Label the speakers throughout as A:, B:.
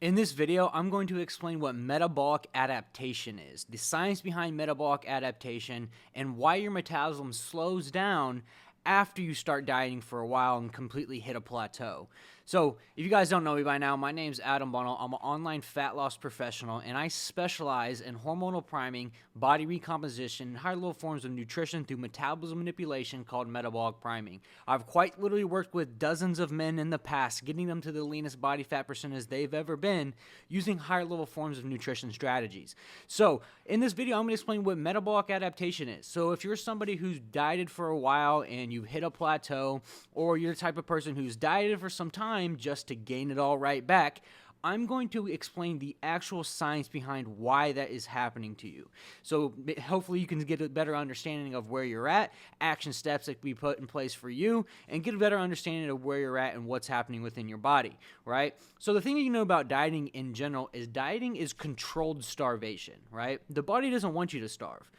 A: In this video, I'm going to explain what metabolic adaptation is, the science behind metabolic adaptation, and why your metabolism slows down after you start dieting for a while and completely hit a plateau. So, if you guys don't know me by now, my name's Adam Bunnell. I'm an online fat loss professional, and I specialize in hormonal priming, body recomposition, and higher-level forms of nutrition through metabolism manipulation called metabolic priming. I've quite literally worked with dozens of men in the past, getting them to the leanest body fat percentage they've ever been using higher-level forms of nutrition strategies. So, in this video, I'm going to explain what metabolic adaptation is. So, if you're somebody who's dieted for a while and you've hit a plateau, or you're the type of person who's dieted for some time just to gain it all right back, I'm going to explain the actual science behind why that is happening to you. So hopefully you can get a better understanding of where you're at, action steps that can be put in place for you, and get a better understanding of where you're at and what's happening within your body, right? So the thing you know about dieting in general is dieting is controlled starvation, right? The body doesn't want you to starve.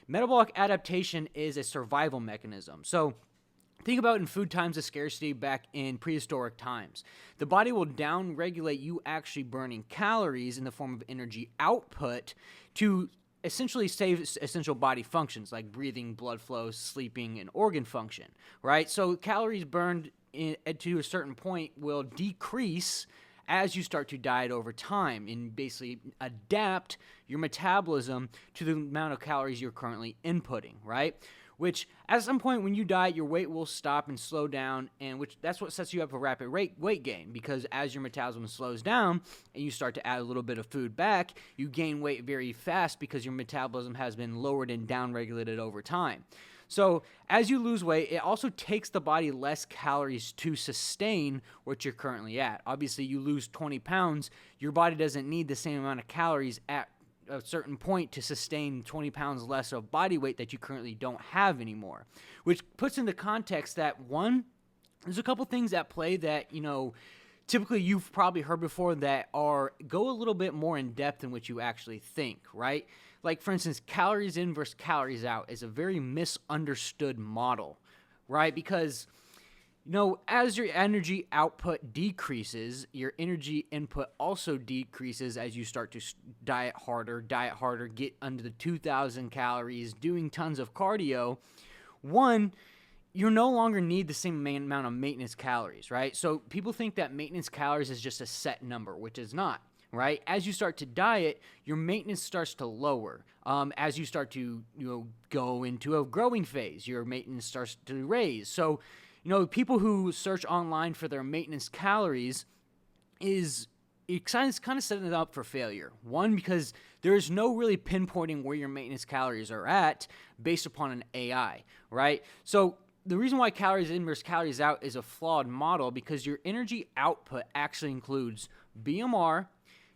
A: Metabolic adaptation is a survival mechanism. So think about in food times of scarcity back in prehistoric times. The body will down-regulate you actually burning calories in the form of energy output to essentially save essential body functions like breathing, blood flow, sleeping, and organ function, right? So calories burned to a certain point will decrease as you start to diet over time and basically adapt your metabolism to the amount of calories you're currently inputting, right? Which at some point when you diet, your weight will stop and slow down, and that's what sets you up for rapid weight gain, because as your metabolism slows down and you start to add a little bit of food back, you gain weight very fast because your metabolism has been lowered and down-regulated over time. So as you lose weight, it also takes the body less calories to sustain what you're currently at. Obviously, you lose 20 pounds, your body doesn't need the same amount of calories at a certain point to sustain 20 pounds less of body weight that you currently don't have anymore, which puts into context that, one, there's a couple things at play that, typically you've probably heard before that go a little bit more in depth than what you actually think, right? Like, for instance, calories in versus calories out is a very misunderstood model, right? Because as your energy output decreases, your energy input also decreases as you start to diet harder, get under the 2,000 calories, doing tons of cardio. One, you no longer need the same amount of maintenance calories, right? So people think that maintenance calories is just a set number, which is not, right? As you start to diet, your maintenance starts to lower. As you start to go into a growing phase, your maintenance starts to raise. So people who search online for their maintenance calories it's kind of setting it up for failure. One, because there is no really pinpointing where your maintenance calories are at based upon an AI, right? So the reason why calories in versus calories out is a flawed model, because your energy output actually includes BMR,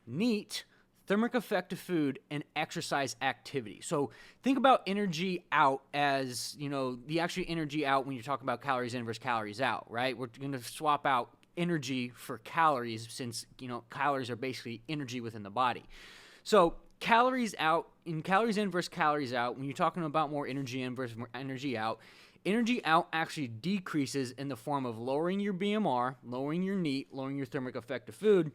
A: NEAT, thermic effect of food, and exercise activity. So think about energy out as, the actual energy out when you're talking about calories in versus calories out, right? We're going to swap out energy for calories since, calories are basically energy within the body. So calories in versus calories out, when you're talking about more energy in versus more energy out actually decreases in the form of lowering your BMR, lowering your NEAT, lowering your thermic effect of food,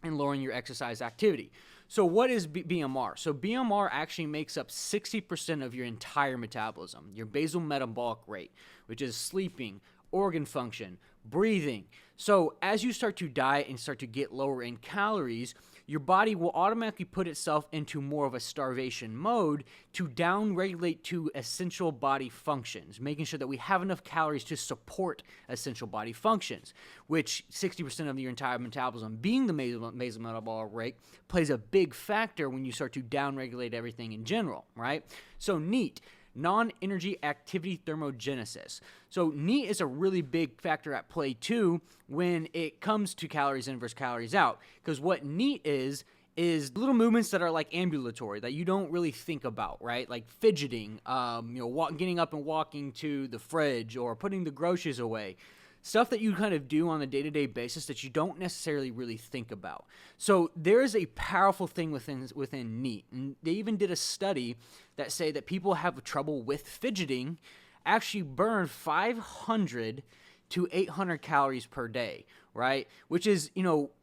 A: and lowering your exercise activity. So what is BMR? So BMR actually makes up 60% of your entire metabolism, your basal metabolic rate, which is sleeping, organ function, breathing. So as you start to diet and start to get lower in calories, your body will automatically put itself into more of a starvation mode to down-regulate to essential body functions, making sure that we have enough calories to support essential body functions, which 60% of your entire metabolism, being the basal metabolic rate, plays a big factor when you start to down-regulate everything in general, right? So NEAT, non-energy activity thermogenesis. So NEAT is a really big factor at play too when it comes to calories in versus calories out, because what NEAT is little movements that are like ambulatory that you don't really think about, right? Like fidgeting, getting up and walking to the fridge or putting the groceries away. Stuff that you kind of do on a day-to-day basis that you don't necessarily really think about. So there is a powerful thing within NEAT. And they even did a study that say that people have trouble with fidgeting actually burn 500 to 800 calories per day, right? Which is,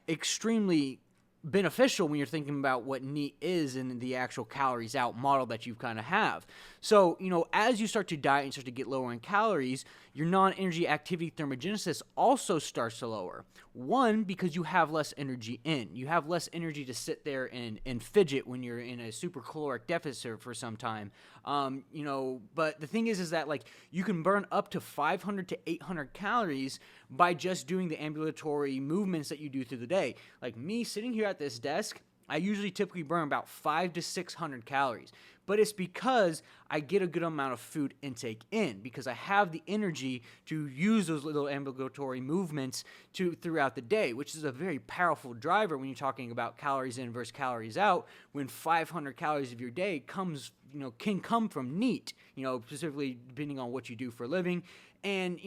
A: extremely beneficial when you're thinking about what NEAT is and the actual calories out model that you kind of have. So, as you start to diet and start to get lower in calories, your non-energy activity thermogenesis also starts to lower. One, because you have less energy in. You have less energy to sit there and fidget when you're in a super caloric deficit for some time. But the thing is that like you can burn up to 500 to 800 calories by just doing the ambulatory movements that you do through the day. Like me sitting here at this desk, I usually typically burn about 500 to 600 calories. But it's because I get a good amount of food intake in, because I have the energy to use those little ambulatory movements throughout the day, which is a very powerful driver when you're talking about calories in versus calories out, when 500 calories of your day can come from NEAT, specifically depending on what you do for a living. And,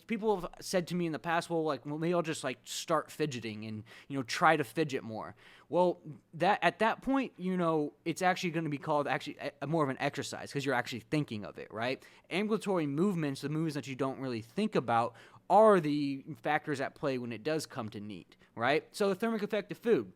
A: people have said to me in the past, well, maybe I'll just start fidgeting and, try to fidget more. Well, at that point, it's actually going to be called more of an exercise because you're actually thinking of it, right? Ambulatory movements, the movements that you don't really think about, are the factors at play when it does come to NEAT, right? So the thermic effect of food.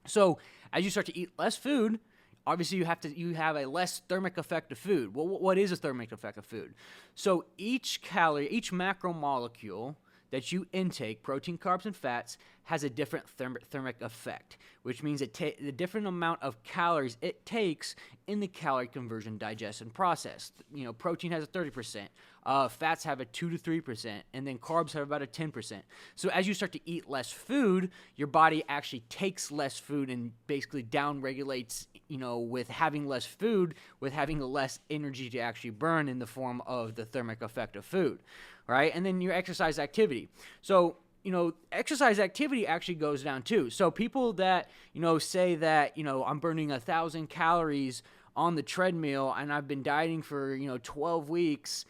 A: So as you start to eat less food, obviously you have a less thermic effect of food. Well, what is a thermic effect of food? So each macromolecule that you intake, protein, carbs, and fats, has a different thermic effect, which means the different amount of calories it takes in the calorie conversion digestion process. Protein has a 30%, fats have a 2 to 3%, and then carbs have about a 10%. So as you start to eat less food, your body actually takes less food and basically downregulates, with having less food, with having less energy to actually burn in the form of the thermic effect of food, right? And then your exercise activity. So, exercise activity actually goes down too. So people that, say that, I'm burning 1,000 calories on the treadmill and I've been dieting for, 12 weeks,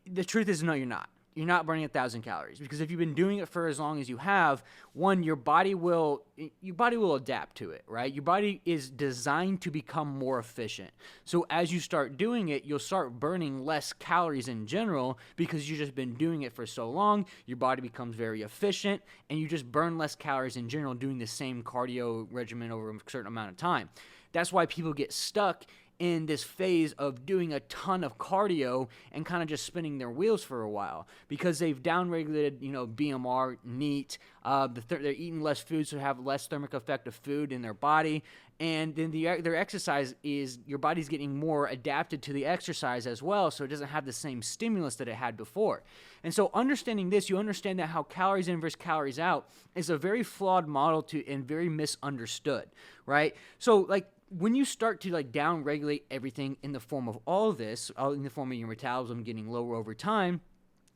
A: the truth is no, you're not. You're not burning 1,000 calories, because if you've been doing it for as long as you have, one, your body will adapt to it, right? Your body is designed to become more efficient. So as you start doing it, you'll start burning less calories in general because you've just been doing it for so long. Your body becomes very efficient and you just burn less calories in general doing the same cardio regimen over a certain amount of time. That's why people get stuck in this phase of doing a ton of cardio and kind of just spinning their wheels for a while, because they've downregulated, BMR, NEAT, they're eating less food, so have less thermic effect of food in their body, and then their exercise is, your body's getting more adapted to the exercise as well, so it doesn't have the same stimulus that it had before. And so understanding this, you understand that how calories in versus calories out is a very flawed model and very misunderstood, right? So when you start to down-regulate everything in the form of all of this, in the form of your metabolism getting lower over time,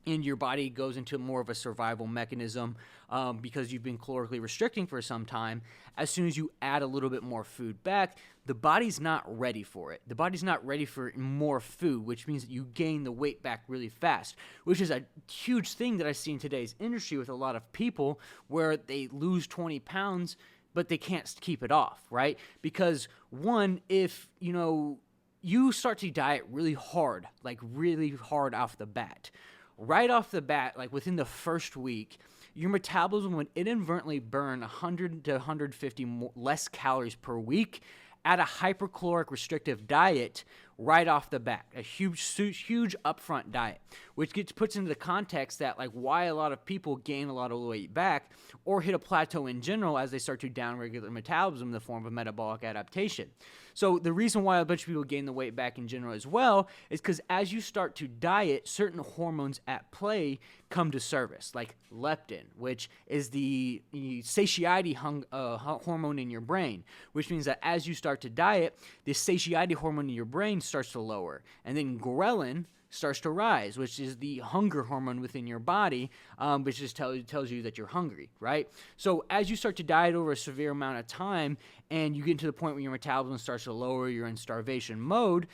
A: and your body goes into more of a survival mechanism because you've been calorically restricting for some time, as soon as you add a little bit more food back, the body's not ready for it. The body's not ready for more food, which means that you gain the weight back really fast, which is a huge thing that I see in today's industry with a lot of people, where they lose 20 pounds but they can't keep it off, right? Because one, if, you start to diet really hard off the bat, right off the bat, within the first week, your metabolism would inadvertently burn 100 to 150 less calories per week at a hypercaloric restrictive diet right off the bat, a huge upfront diet, which puts into the context that why a lot of people gain a lot of weight back or hit a plateau in general as they start to downregulate metabolism in the form of metabolic adaptation. So the reason why a bunch of people gain the weight back in general as well is because as you start to diet, certain hormones at play come to service, like leptin, which is the satiety hormone in your brain, which means that as you start to diet, the satiety hormone in your brain starts to lower, and then ghrelin starts to rise, which is the hunger hormone within your body, which just tells you that you're hungry, right? So as you start to diet over a severe amount of time and you get to the point where your metabolism starts to lower, you're in starvation mode,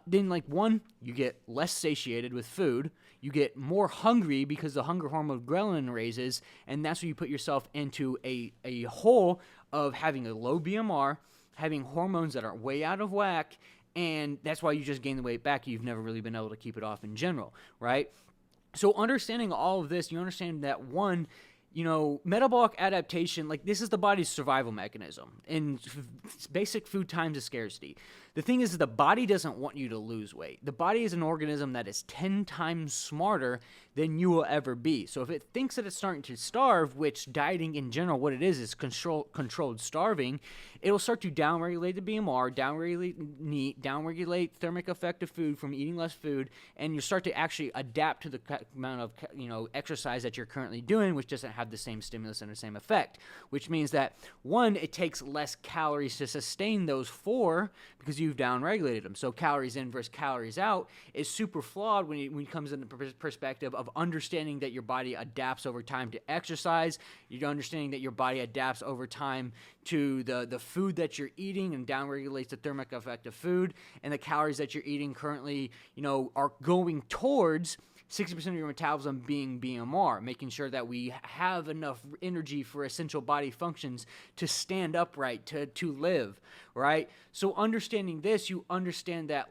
A: then one, you get less satiated with food, you get more hungry because the hunger hormone ghrelin raises, and that's where you put yourself into a hole of having a low BMR, having hormones that are way out of whack, and that's why you just gain the weight back. You've never really been able to keep it off in general, right? So understanding all of this, you understand that one, Metabolic adaptation, like this is the body's survival mechanism in basic food times of scarcity. The thing is, the body doesn't want you to lose weight. The body is an organism that is 10 times smarter than you will ever be. So if it thinks that it's starting to starve, which dieting in general, what it is controlled starving, it'll start to downregulate the BMR, downregulate NEAT, downregulate thermic effect of food from eating less food, and you start to actually adapt to the amount of exercise that you're currently doing, which doesn't have the same stimulus and the same effect, which means that, one, it takes less calories to sustain those four because you've downregulated them. So calories in versus calories out is super flawed when it comes in the perspective of understanding that your body adapts over time to exercise. You're understanding that your body adapts over time to the food that you're eating and downregulates the thermic effect of food, and the calories that you're eating currently, are going towards 60% of your metabolism being BMR, making sure that we have enough energy for essential body functions to stand upright, to live, right? So understanding this, you understand that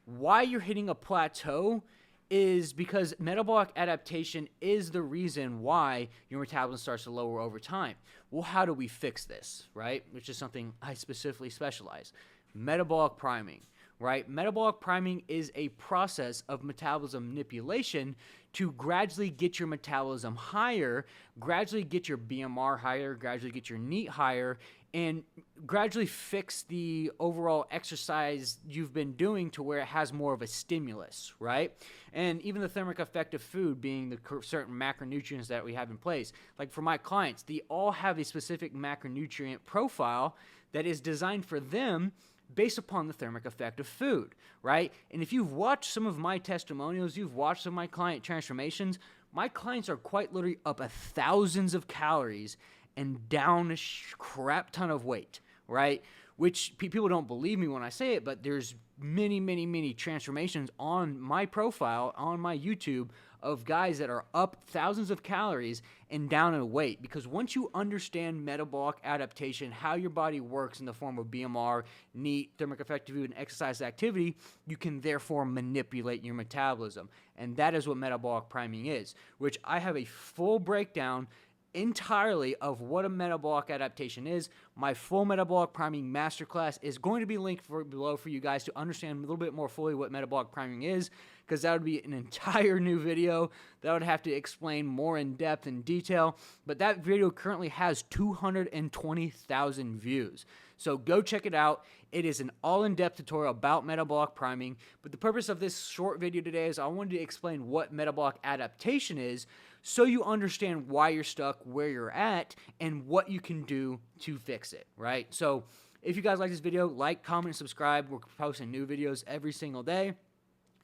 A: why you're hitting a plateau is because metabolic adaptation is the reason why your metabolism starts to lower over time. Well, how do we fix this, right? Which is something I specifically specialize. Metabolic priming. Right? Metabolic priming is a process of metabolism manipulation to gradually get your metabolism higher, gradually get your BMR higher, gradually get your NEAT higher, and gradually fix the overall exercise you've been doing to where it has more of a stimulus, right? And even the thermic effect of food being the certain macronutrients that we have in place. Like for my clients, they all have a specific macronutrient profile that is designed for them based upon the thermic effect of food, right? And if you've watched some of my testimonials, you've watched some of my client transformations, my clients are quite literally up thousands of calories and down a crap ton of weight, right? Which people don't believe me when I say it, but there's many, many, many transformations on my profile, on my YouTube, of guys that are up thousands of calories and down in weight. Because once you understand metabolic adaptation, how your body works in the form of BMR, NEAT, thermic effect of food, and exercise activity, you can therefore manipulate your metabolism. And that is what metabolic priming is, which I have a full breakdown entirely of what a metabolic adaptation is. My full metabolic priming masterclass is going to be linked below for you guys to understand a little bit more fully what metabolic priming is, because that would be an entire new video that would have to explain more in depth and detail. But that video currently has 220,000 views. So go check it out. It is an all-in-depth tutorial about metabolic priming. But the purpose of this short video today is I wanted to explain what metabolic adaptation is, so you understand why you're stuck, where you're at, and what you can do to fix it, right? So if you guys like this video, like, comment, and subscribe. We're posting new videos every single day.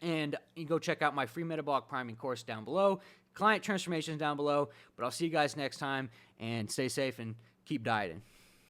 A: And you can go check out my free metabolic priming course down below, client transformations down below. But I'll see you guys next time, and stay safe and keep dieting.